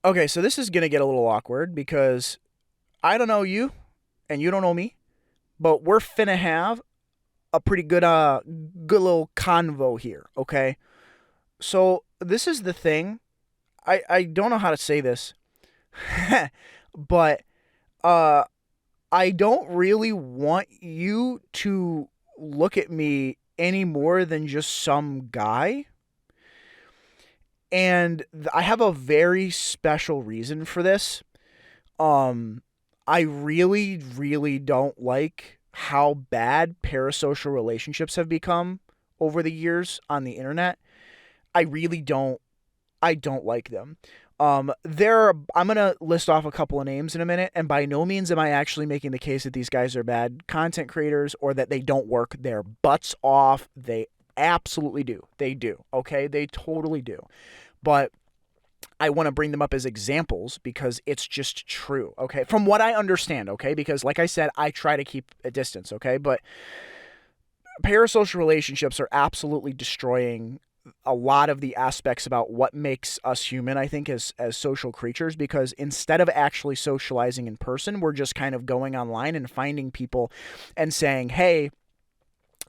Okay, so this is going to get a little awkward because I don't know you and you don't know me, but we're finna have a pretty good little convo here, okay? So, this is the thing. I don't know how to say this. but uh I don't really want you to look at me any more than just some guy. And I have a very special reason for this. Um, I really, really don't like how bad parasocial relationships have become over the years on the internet. I really don't. I don't like them. I'm gonna list off a couple of names in a minute, and by no means am I actually making the case that these guys are bad content creators or that they don't work their butts off. They absolutely do. They do. Okay, they totally do. But I want to bring them up as examples because it's just true, okay? From what I understand, okay? Because like I said, I try to keep a distance, okay? But parasocial relationships are absolutely destroying a lot of the aspects about what makes us human, I think, as social creatures, because instead of actually socializing in person, we're just kind of going online and finding people and saying, "Hey,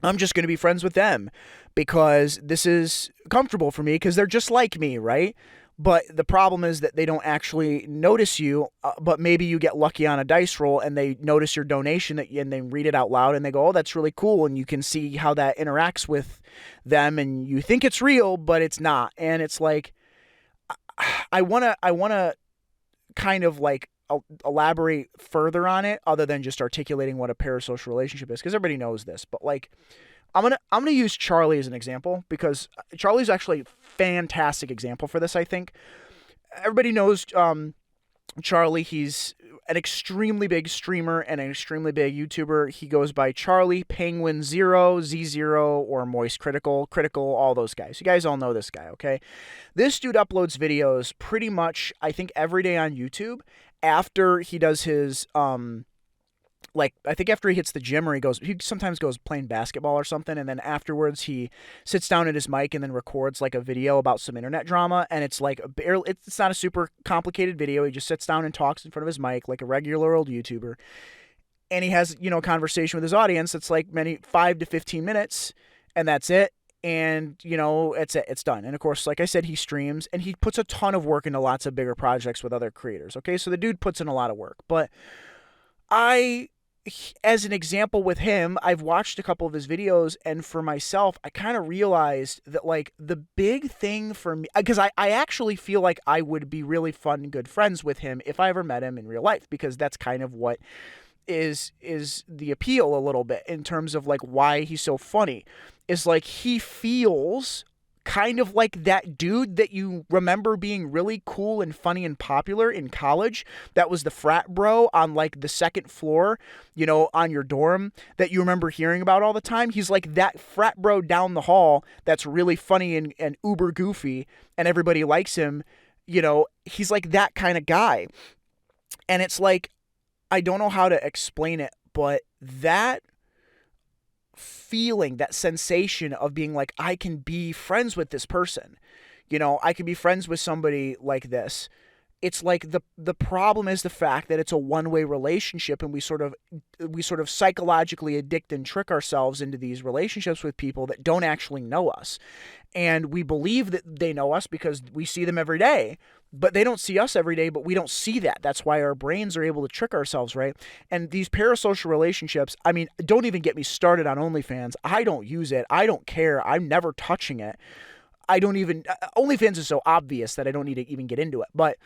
I'm just going to be friends with them because this is comfortable for me because they're just like me," right? But the problem is that they don't actually notice you, but maybe you get lucky on a dice roll and they notice your donation and they read it out loud and they go, "Oh, that's really cool." And you can see how that interacts with them and you think it's real, but it's not. And it's like, I want to kind of like elaborate further on it other than just articulating what a parasocial relationship is because everybody knows this, but like I'm gonna use Charlie as an example because Charlie's actually a fantastic example for this. I think everybody knows Charlie. He's an extremely big streamer and an extremely big YouTuber. He goes by Charlie Penguin Zero, Z Zero, or Moist Critical, all those guys. You guys all know this guy, okay? This dude uploads videos pretty much, I think, every day on YouTube. After he does his like I think after he hits the gym or he sometimes goes playing basketball or something, and then afterwards he sits down at his mic and then records like a video about some internet drama, and it's like it's not a super complicated video. He just sits down and talks in front of his mic like a regular old YouTuber, and he has a conversation with his audience that's like many 5 to 15 minutes, and that's it. And it's done. And of course, like I said, he streams and he puts a ton of work into lots of bigger projects with other creators. Okay, so the dude puts in a lot of work, but I as an example with him, I've watched a couple of his videos, and for myself, I kind of realized that like the big thing for me, because I actually feel like I would be really fun and good friends with him if I ever met him in real life, because that's kind of what is the appeal a little bit in terms of like why he's so funny, is like he feels kind of like that dude that you remember being really cool and funny and popular in college, that was the frat bro on like the second floor, on your dorm, that you remember hearing about all the time. He's like that frat bro down the hall that's really funny and uber goofy and everybody likes him. He's like that kind of guy. And it's like, I don't know how to explain it, but that feeling, that sensation of being like, I can be friends with this person. I can be friends with somebody like this. It's like the problem is the fact that it's a one-way relationship, and we sort of psychologically addict and trick ourselves into these relationships with people that don't actually know us. And we believe that they know us because we see them every day, but they don't see us every day, but we don't see that. That's why our brains are able to trick ourselves, right? And these parasocial relationships, I mean, don't even get me started on OnlyFans. I don't use it. I don't care. I'm never touching it. I don't even OnlyFans is so obvious that I don't need to even get into it. But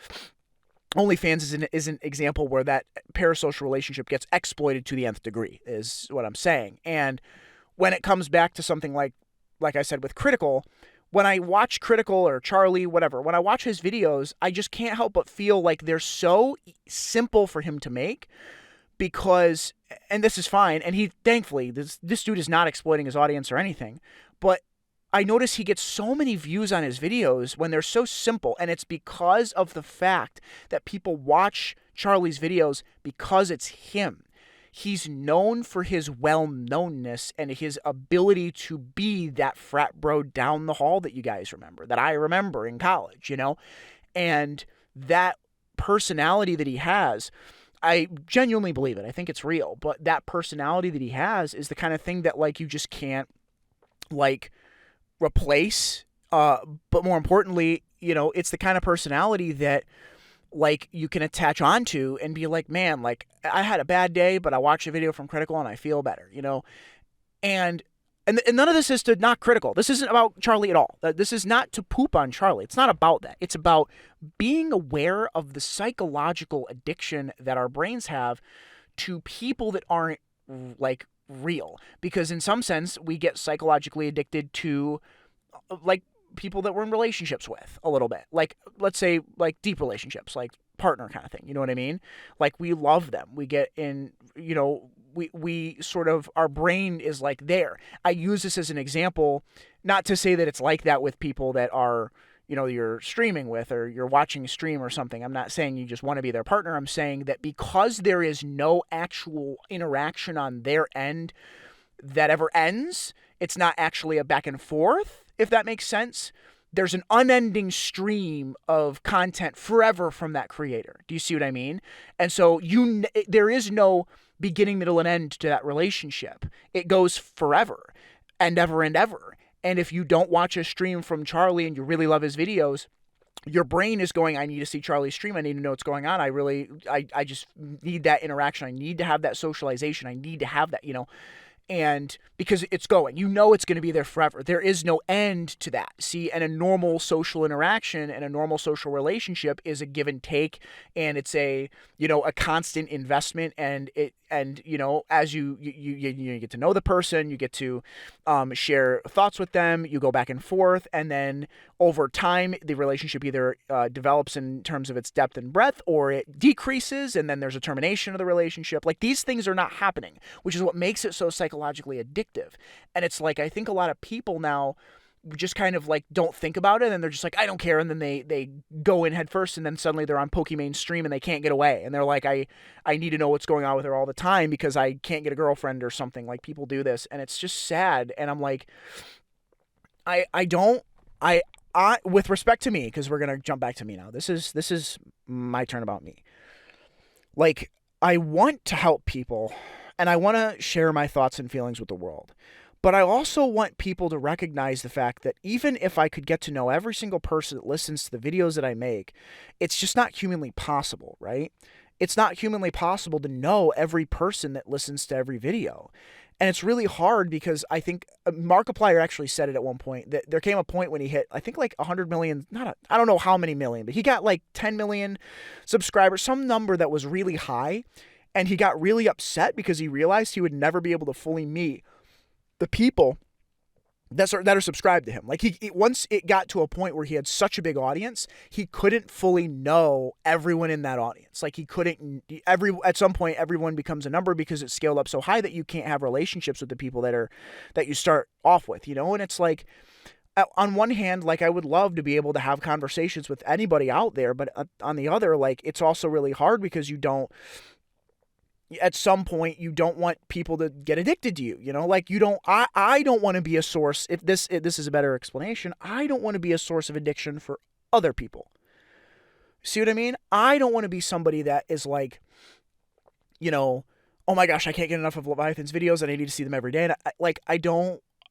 OnlyFans is an example where that parasocial relationship gets exploited to the nth degree, is what I'm saying. And when it comes back to something like I said with Critical, when I watch Critical or Charlie, whatever, when I watch his videos, I just can't help but feel like they're so simple for him to make, because, and this is fine, and he, thankfully, this dude is not exploiting his audience or anything, but I notice he gets so many views on his videos when they're so simple, and it's because of the fact that people watch Charlie's videos because it's him. He's known for his well-knownness and his ability to be that frat bro down the hall that you guys remember, that I remember in college, and that personality that he has, I genuinely believe it. I think it's real. But that personality that he has is the kind of thing that like you just can't like replace. But more importantly, it's the kind of personality that like you can attach onto and be like, man, like I had a bad day, but I watched a video from Critical and I feel better, and and none of this is to not Critical. This isn't about Charlie at all. This is not to poop on Charlie. It's not about that. It's about being aware of the psychological addiction that our brains have to people that aren't like real. Because in some sense, we get psychologically addicted to like people that we're in relationships with a little bit. Like, let's say like deep relationships, like partner kind of thing. You know what I mean? Like we love them. We get in, we sort of, our brain is like there. I use this as an example, not to say that it's like that with people that are, you're streaming with or you're watching a stream or something. I'm not saying you just want to be their partner. I'm saying that because there is no actual interaction on their end that ever ends, it's not actually a back and forth, if that makes sense. There's an unending stream of content forever from that creator. Do you see what I mean? And so there is no beginning, middle, and end to that relationship. It goes forever and ever and ever. And if you don't watch a stream from Charlie and you really love his videos, your brain is going, I need to see Charlie's stream. I need to know what's going on. I just need that interaction. I need to have that socialization. I need to have that, and because it's going, it's going to be there forever. There is no end to that. See, and a normal social interaction and a normal social relationship is a give and take, and it's a constant investment, and as you get to know the person, you get to share thoughts with them, you go back and forth, and then over time the relationship either develops in terms of its depth and breadth, or it decreases, and then there's a termination of the relationship. Like, these things are not happening, which is what makes it so psychologically addictive. And it's like, I think a lot of people now just kind of like don't think about it, and they're just like, I don't care, and then they go in head first, and then suddenly they're on Pokimane stream and they can't get away, and they're like, I need to know what's going on with her all the time because I can't get a girlfriend or something. Like, people do this, and it's just sad. And I'm like, I with respect to me, because we're gonna jump back to me now. This is my turn about me. Like, I want to help people, and I want to share my thoughts and feelings with the world. But I also want people to recognize the fact that even if I could get to know every single person that listens to the videos that I make, it's just not humanly possible, right? It's not humanly possible to know every person that listens to every video. And it's really hard because I think Markiplier actually said it at one point, that there came a point when he hit, I think, like 100 million, I don't know how many million, but he got like 10 million subscribers, some number that was really high. And he got really upset because he realized he would never be able to fully meet the people that are subscribed to him. Like, once it got to a point where he had such a big audience, he couldn't fully know everyone in that audience. Like, he couldn't, at some point everyone becomes a number because it's scaled up so high that you can't have relationships with the people that you start off with, And it's like, on one hand, like, I would love to be able to have conversations with anybody out there, but on the other, like, it's also really hard because at some point you don't want people to get addicted to you, like I don't want to be a source. If this is a better explanation, I don't want to be a source of addiction for other people. See what I mean? I don't want to be somebody that is like, oh my gosh, I can't get enough of Leviathan's videos and I need to see them every day. And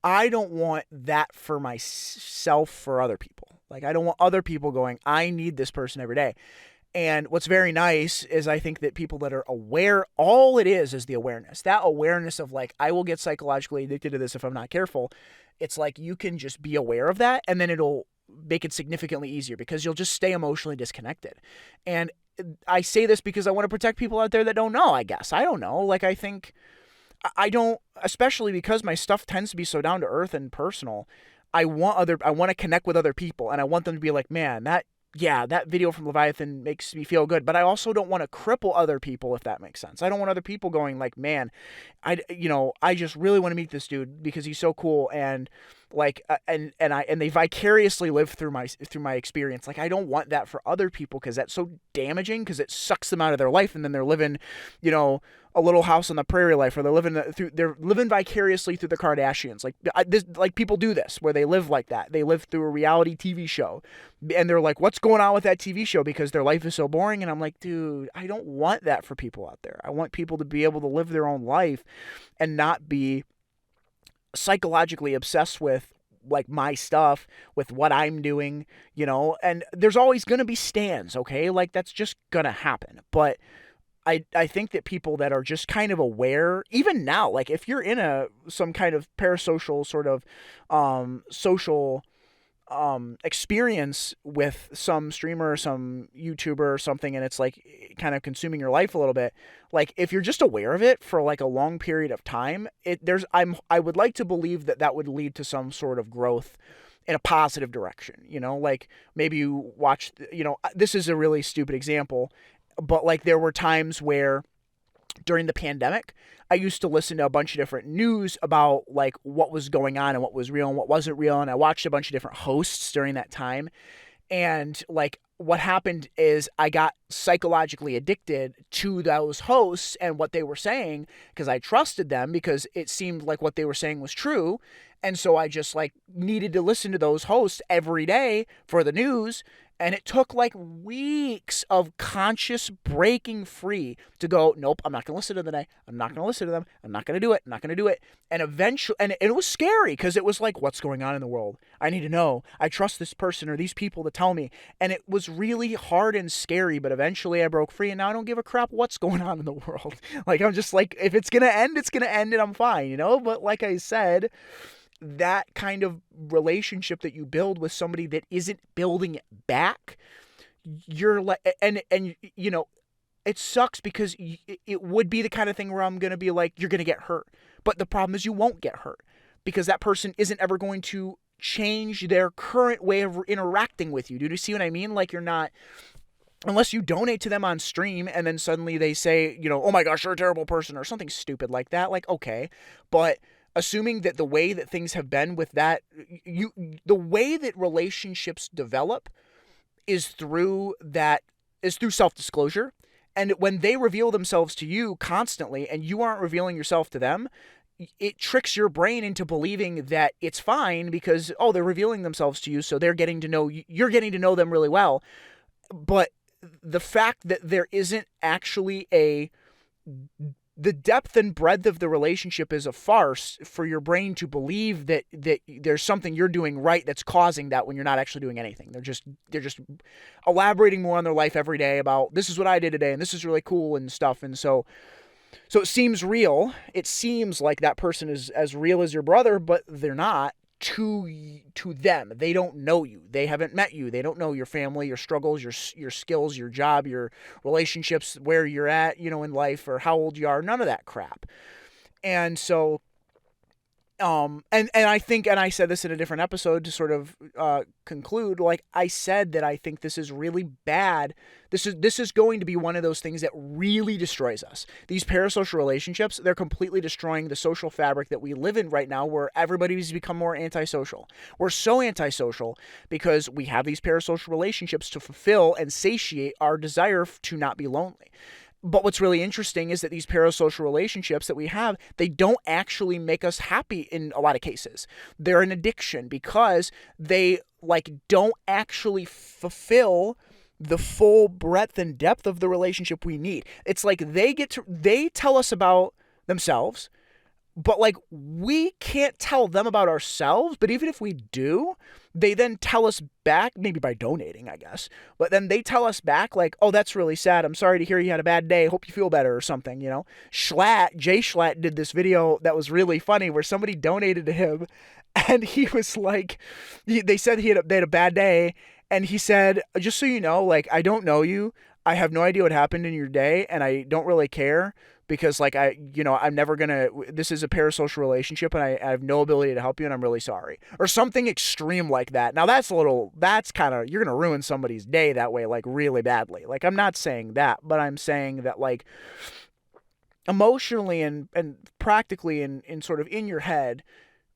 I don't want that for myself, for other people. Like, I don't want other people going, I need this person every day. And what's very nice is I think that people that are aware, all it is the awareness. That awareness of like, I will get psychologically addicted to this if I'm not careful. It's like, you can just be aware of that, and then it'll make it significantly easier because you'll just stay emotionally disconnected. And I say this because I want to protect people out there that don't know, I guess. I don't know. Like, I think I don't, especially because my stuff tends to be so down to earth and personal. I want to connect with other people, and I want them to be like, man, that video from Leviathan makes me feel good. But I also don't want to cripple other people, if that makes sense. I don't want other people going like, man, I just really want to meet this dude because he's so cool, and like, and they vicariously live through my experience. Like, I don't want that for other people because that's so damaging, because it sucks them out of their life, and then they're living, a Little House on the Prairie life, or they're living vicariously through the Kardashians. Like people do this where they live like that. They live through a reality TV show, and they're like, "What's going on with that TV show?" Because their life is so boring. And I'm like, dude, I don't want that for people out there. I want people to be able to live their own life and not be psychologically obsessed with like my stuff, with what I'm doing, and there's always going to be stands, okay? Like that's just going to happen. But I think that people that are just kind of aware, even now, like if you're in some kind of parasocial sort of social experience with some streamer or some YouTuber or something, and it's like kind of consuming your life a little bit, like if you're just aware of it for like a long period of time, I would like to believe that would lead to some sort of growth in a positive direction. Like maybe you watch, this is a really stupid example, but like there were times where during the pandemic, I used to listen to a bunch of different news about like what was going on and what was real and what wasn't real. And I watched a bunch of different hosts during that time. And like what happened is I got psychologically addicted to those hosts and what they were saying, because I trusted them, because it seemed like what they were saying was true. And so I just like needed to listen to those hosts every day for the news. And it took like weeks of conscious breaking free to go, nope, I'm not going to listen to them today. I'm not going to listen to them. I'm not going to do it. I'm not going to do it. And eventually, and it was scary because it was like, what's going on in the world? I need to know. I trust this person or these people to tell me. And it was really hard and scary, but eventually I broke free, and now I don't give a crap what's going on in the world. Like, I'm just like, if it's going to end, it's going to end, and I'm fine, But like I said, that kind of relationship that you build with somebody that isn't building it back, you're like, and it sucks because it would be the kind of thing where I'm going to be like, you're going to get hurt. But the problem is you won't get hurt, because that person isn't ever going to change their current way of interacting with you. Do you see what I mean? Like, you're not, unless you donate to them on stream and then suddenly they say, oh my gosh, you're a terrible person or something stupid like that. Like, okay. But assuming that the way that things have been with that, the way that relationships develop is through self-disclosure. And when they reveal themselves to you constantly and you aren't revealing yourself to them, it tricks your brain into believing that it's fine because, they're revealing themselves to you, so you're getting to know them really well. But the fact that there isn't actually the depth and breadth of the relationship is a farce for your brain to believe that there's something you're doing right that's causing that, when you're not actually doing anything. They're just elaborating more on their life every day about, this is what I did today and this is really cool and stuff. And so it seems real. It seems like that person is as real as your brother, but they're not to them. They don't know you. They haven't met you. They don't know your family, your struggles, your skills, your job, your relationships, where you're at, in life, or how old you are. None of that crap. And so, and I think, and I said this in a different episode to sort of conclude, like I said, that I think this is really bad. This is going to be one of those things that really destroys us. These parasocial relationships, they're completely destroying the social fabric that we live in right now, where everybody's become more antisocial. We're so antisocial because we have these parasocial relationships to fulfill and satiate our desire to not be lonely. But what's really interesting is that these parasocial relationships that we have, they don't actually make us happy in a lot of cases. They're an addiction because they don't actually fulfill the full breadth and depth of the relationship we need. It's like they tell us about themselves, but like we can't tell them about ourselves. But even if we do, they then tell us back, maybe by donating, I guess. But then they tell us back like, oh, that's really sad. I'm sorry to hear you had a bad day. Hope you feel better or something, Jay Schlatt did this video that was really funny where somebody donated to him and he was like, they said they had a bad day. And he said, just so you know, like, I don't know you. I have no idea what happened in your day and I don't really care. Because I'm never going to, this is a parasocial relationship and I have no ability to help you and I'm really sorry. Or something extreme like that. Now that's kind of, you're going to ruin somebody's day that way, like really badly. Like I'm not saying that, but I'm saying that like emotionally and practically in sort of in your head,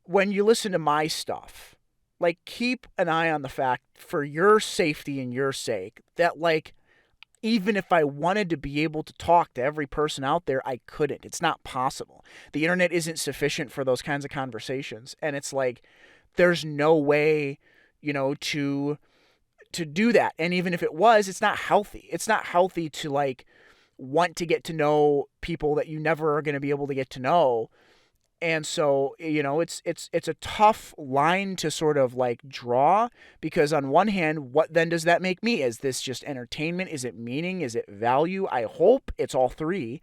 when you listen to my stuff, like keep an eye on the fact for your safety and your sake that like, Even if I wanted to be able to talk to every person out there, I couldn't. It's not possible. The internet isn't sufficient for those kinds of conversations. And it's like there's no way, to do that. And even if it was, it's not healthy. It's not healthy to like want to get to know people that you never are going to be able to get to know. And so, it's a tough line to sort of like draw, because on one hand, what then does that make me? Is this just entertainment? Is it meaning? Is it value? I hope it's all three.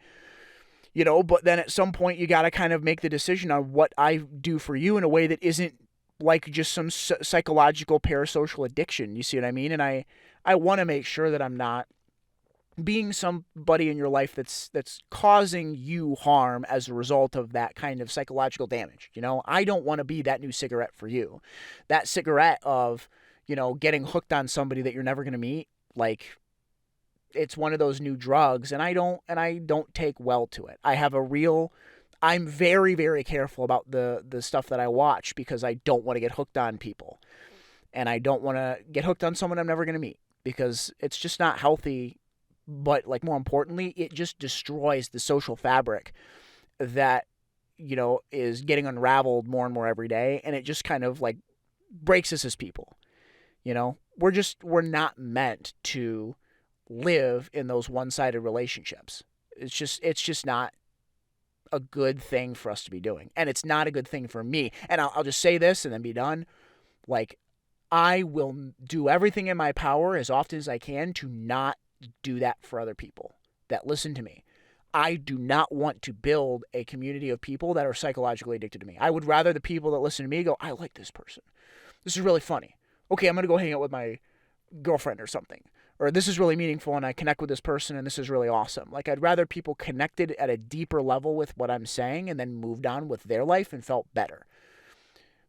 But then at some point you got to kind of make the decision on what I do for you in a way that isn't like just some psychological parasocial addiction. You see what I mean? And I want to make sure that I'm not being somebody in your life that's causing you harm as a result of that kind of psychological damage. I don't want to be that new cigarette for you. That cigarette of, getting hooked on somebody that you're never going to meet. Like, it's one of those new drugs, and I don't take well to it. I'm very, very careful about the stuff that I watch, because I don't want to get hooked on people. And I don't want to get hooked on someone I'm never going to meet, because it's just not healthy. But like, more importantly, it just destroys the social fabric that, is getting unraveled more and more every day. And it just kind of like breaks us as people. We're not meant to live in those one-sided relationships. It's just not a good thing for us to be doing. And it's not a good thing for me. And I'll just say this and then be done. Like, I will do everything in my power as often as I can to not do that for other people that listen to me. I do not want to build a community of people that are psychologically addicted to me. I would rather the people that listen to me go, I like this person. This is really funny. Okay, I'm going to go hang out with my girlfriend or something. Or this is really meaningful and I connect with this person and this is really awesome. Like, I'd rather people connected at a deeper level with what I'm saying and then moved on with their life and felt better.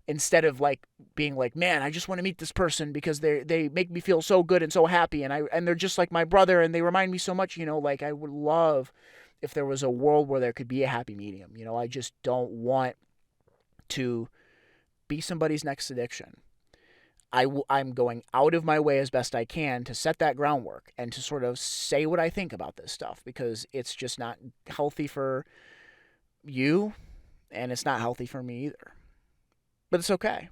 Instead of like being like, man, I just want to meet this person because they make me feel so good and so happy, and they're just like my brother and they remind me so much. Like, I would love if there was a world where there could be a happy medium. I just don't want to be somebody's next addiction. I'm going out of my way as best I can to set that groundwork and to sort of say what I think about this stuff, because it's just not healthy for you and it's not healthy for me either. But it's okay.